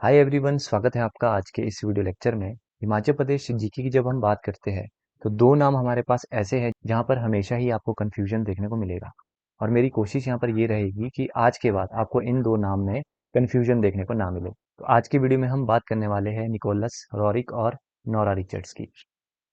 Hi everyone, स्वागत है आपका आज के इस वीडियो लेक्चर में। हिमाचल प्रदेश जीके की जब हम बात करते हैं तो दो नाम हमारे पास ऐसे हैं जहां पर हमेशा ही आपको कंफ्यूजन देखने को मिलेगा। और मेरी कोशिश यहां पर ये रहेगी कि आज के बाद आपको इन दो नाम में कंफ्यूजन देखने को ना मिले। तो आज की वीडियो में हम बात करने वाले हैं निकोलस रॉरिक और नोरा रिचर्ड्स की।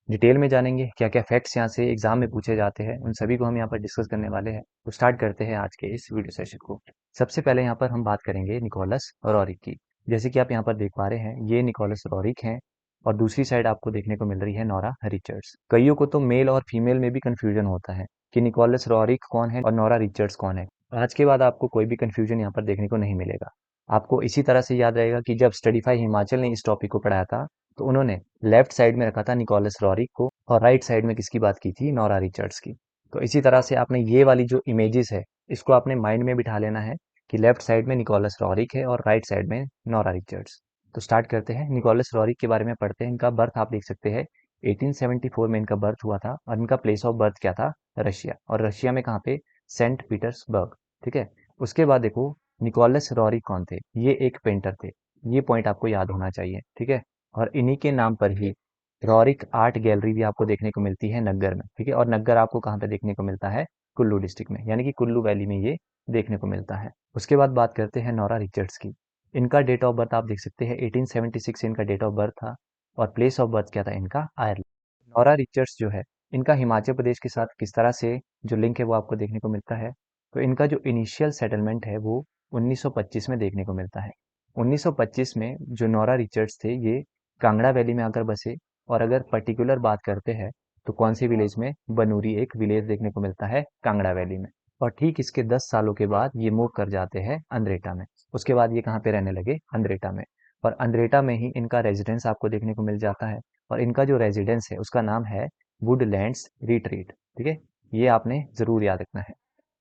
डिटेल में जानेंगे क्या क्या फैक्ट्स यहाँ से एग्जाम में पूछे जाते हैं, उन सभी को हम यहाँ पर डिस्कस करने वाले हैं। तो स्टार्ट करते हैं आज के इस वीडियो सेशन को। सबसे पहले यहाँ पर हम बात करेंगे निकोलस रॉरिक की। जैसे कि आप यहाँ पर देख पा रहे हैं, ये निकोलस रॉरिक हैं और दूसरी साइड आपको देखने को मिल रही है नोरा रिचर्ड्स। कईयों को तो मेल और फीमेल में भी कंफ्यूजन होता है कि निकोलस रॉरिक कौन है और नोरा रिचर्ड्स कौन है। आज के बाद आपको कोई भी कंफ्यूजन यहाँ पर देखने को नहीं मिलेगा। आपको इसी तरह से याद रहेगा कि जब स्टडीफाई हिमाचल ने इस टॉपिक को पढ़ाया था तो उन्होंने लेफ्ट साइड में रखा था निकोलस रॉरिक को और राइट साइड में किसकी बात की थी, नोरा रिचर्ड्स की। तो इसी तरह से आपने ये वाली जो इमेजेस है इसको अपने माइंड में बिठा लेना है कि लेफ्ट साइड में निकोलस रॉरिक है और राइट साइड में नोरा रिचर्ड्स। तो स्टार्ट करते हैं, निकोलस रॉरिक के बारे में पढ़ते हैं। इनका बर्थ आप देख सकते हैं 1874 में इनका बर्थ हुआ था और इनका प्लेस ऑफ बर्थ क्या था, रशिया। और रशिया में कहाँ पे, सेंट पीटर्सबर्ग। ठीक है। उसके बाद देखो, निकोलस रॉरिक कौन थे, ये एक पेंटर थे। ये पॉइंट आपको याद होना चाहिए। ठीक है। और इन्हीं के नाम पर ही रॉरिक आर्ट गैलरी भी आपको देखने को मिलती है नग्गर में। ठीक है। और नग्गर आपको कहाँ पे देखने को मिलता है, कुल्लू डिस्ट्रिक्ट में, यानी कि कुल्लू वैली में ये देखने को मिलता है। उसके बाद बात करते हैं नोरा रिचर्ड्स की। इनका डेट ऑफ बर्थ आप देख सकते हैं 1876 इनका डेट ऑफ बर्थ था और प्लेस ऑफ बर्थ क्या था इनका, आयरलैंड। नोरा रिचर्ड्स जो है, इनका हिमाचल प्रदेश के साथ किस तरह से जो लिंक है वो आपको देखने को मिलता है। तो इनका जो इनिशियल सेटलमेंट है वो 1925 में देखने को मिलता है। 1925 में जो नोरा रिचर्ड्स थे ये कांगड़ा वैली में आकर बसे। और अगर पर्टिकुलर बात करते हैं तो कौन सी विलेज में, बनूरी एक विलेज देखने को मिलता है कांगड़ा वैली में। और ठीक इसके 10 सालों के बाद ये मूव कर जाते हैं अंद्रेटा में। उसके बाद ये कहाँ पे रहने लगे, अंद्रेटा में। और अंद्रेटा में ही इनका रेजिडेंस आपको देखने को मिल जाता है। और इनका जो रेजिडेंस है उसका नाम है वुडलैंड्स रिट्रीट। ठीक है। ये आपने जरूर याद रखना है।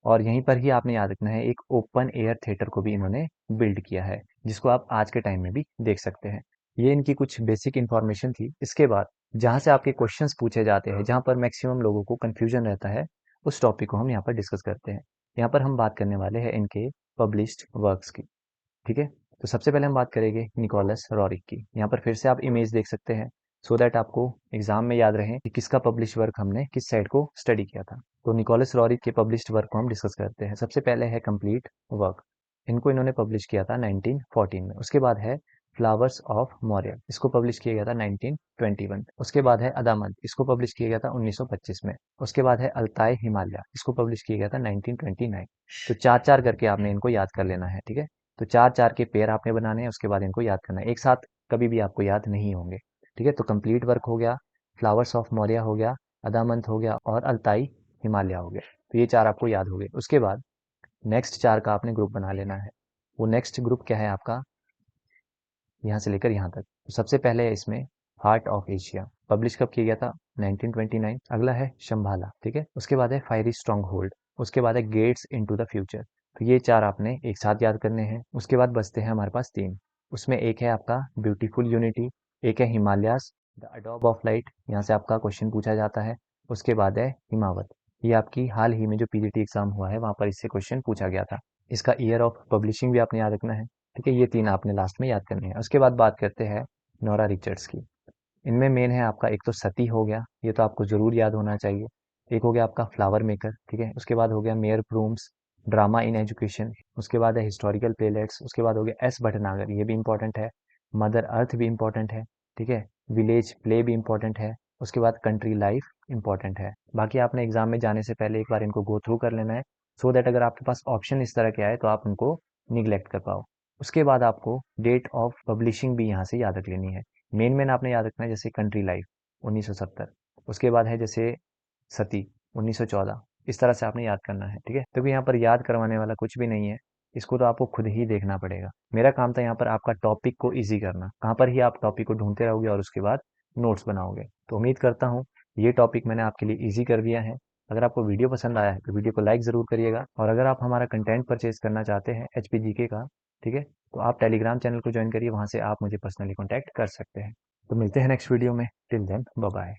और यहीं पर ही आपने याद रखना है, एक ओपन एयर थिएटर को भी इन्होंने बिल्ड किया है जिसको आप आज के टाइम में भी देख सकते हैं। ये इनकी कुछ बेसिक इंफॉर्मेशन थी। इसके बाद जहां से आपके क्वेश्चंस पूछे जाते हैं, जहां पर मैक्सिमम लोगों को कंफ्यूजन रहता है, उस टॉपिक को हम यहाँ पर डिस्कस करते हैं। यहाँ पर हम बात करने वाले हैं इनके पब्लिश्ड वर्क्स की। ठीक है। तो सबसे पहले हम बात करेंगे निकोलस रॉरिक की। यहाँ पर फिर से आप इमेज देख सकते हैं सो दैट आपको एग्जाम में याद रहे कि किसका पब्लिश वर्क हमने किस साइड को स्टडी किया था। तो निकोलस रॉरिक के पब्लिश्ड वर्क को हम डिस्कस करते हैं। सबसे पहले है कंप्लीट वर्क। इनको इन्होंने पब्लिश किया था 1914 में। उसके बाद है फ्लावर्स ऑफ मोरियल, इसको पब्लिश किया गया था 1921। उसके बाद है अदामंत, इसको पब्लिश किया गया था 1925 में। उसके बाद है अल्ताई हिमालय, इसको पब्लिश किया गया था 1929। तो चार चार करके आपने इनको याद कर लेना है। ठीक है। तो चार चार के पेयर आपने बनाने हैं, उसके बाद इनको याद करना है। एक साथ कभी भी आपको याद नहीं होंगे। ठीक है। तो कंप्लीट वर्क हो गया, फ्लावर्स ऑफ मोरिया हो गया, अदामंत हो गया और अल्ताई हिमालय हो गया। तो ये चार आपको याद हो गए। उसके बाद नेक्स्ट चार का आपने ग्रुप बना लेना है। वो नेक्स्ट ग्रुप क्या है आपका, यहाँ से लेकर यहाँ तक। तो सबसे पहले है इसमें हार्ट ऑफ एशिया, पब्लिश कब किया गया था, 1929। अगला है शंभाला। ठीक है। उसके बाद है फायरी स्ट्रॉन्ग होल्ड। उसके बाद है गेट्स इनटू द फ्यूचर। तो ये चार आपने एक साथ याद करने हैं। उसके बाद बचते हैं हमारे पास तीन। उसमें एक है आपका ब्यूटीफुल यूनिटी, एक है Himalayas, the Adobe of light, यहाँ से आपका क्वेश्चन पूछा जाता है। उसके बाद है हिमावत, ये आपकी हाल ही में जो पीजीटी एग्जाम हुआ है वहां पर इससे क्वेश्चन पूछा गया था। इसका ईयर ऑफ पब्लिशिंग भी आपने याद रखना है। ठीक है। ये तीन आपने लास्ट में याद करने हैं। उसके बाद बात करते हैं नोरा रिचर्ड्स की। इनमें मेन है आपका, एक तो सती हो गया, ये तो आपको जरूर याद होना चाहिए। एक हो गया आपका फ्लावर मेकर। ठीक है। उसके बाद हो गया mayor brooms, drama in education. उसके बाद है हिस्टोरिकल प्लेलेट्स। उसके बाद हो गया एस भटनागर, ये भी इंपॉर्टेंट है। मदर अर्थ भी इंपॉर्टेंट है। ठीक है। विलेज प्ले भी इंपॉर्टेंट है। उसके बाद कंट्री लाइफ इंपॉर्टेंट है। बाकी आपने एग्जाम में जाने से पहले एक बार इनको गो थ्रू कर लेना है सो दैट अगर आपके पास ऑप्शन इस तरह के आए तो आप उनको निग्लेक्ट कर पाओ। उसके बाद आपको डेट ऑफ पब्लिशिंग भी यहाँ से याद रख लेनी है। मेन मेन आपने याद रखना है, जैसे कंट्री लाइफ 1970। उसके बाद है जैसे सती 1914। इस तरह से आपने याद करना है। ठीक है। क्योंकि यहाँ पर याद करवाने वाला कुछ भी नहीं है, इसको तो आपको खुद ही देखना पड़ेगा। मेरा काम था यहाँ पर आपका टॉपिक को इजी करना, कहाँ पर ही आप टॉपिक को ढूंढते रहोगे और उसके बाद नोट्स बनाओगे। तो उम्मीद करता हूँ ये टॉपिक मैंने आपके लिए ईजी कर दिया है। अगर आपको वीडियो पसंद आया है तो वीडियो को लाइक ज़रूर करिएगा। और अगर आप हमारा कंटेंट परचेज करना चाहते हैं HPGK का, ठीक है, तो आप टेलीग्राम चैनल को ज्वाइन करिए, वहाँ से आप मुझे पर्सनली कॉन्टैक्ट कर सकते हैं। तो मिलते हैं नेक्स्ट वीडियो में। Till then bye bye.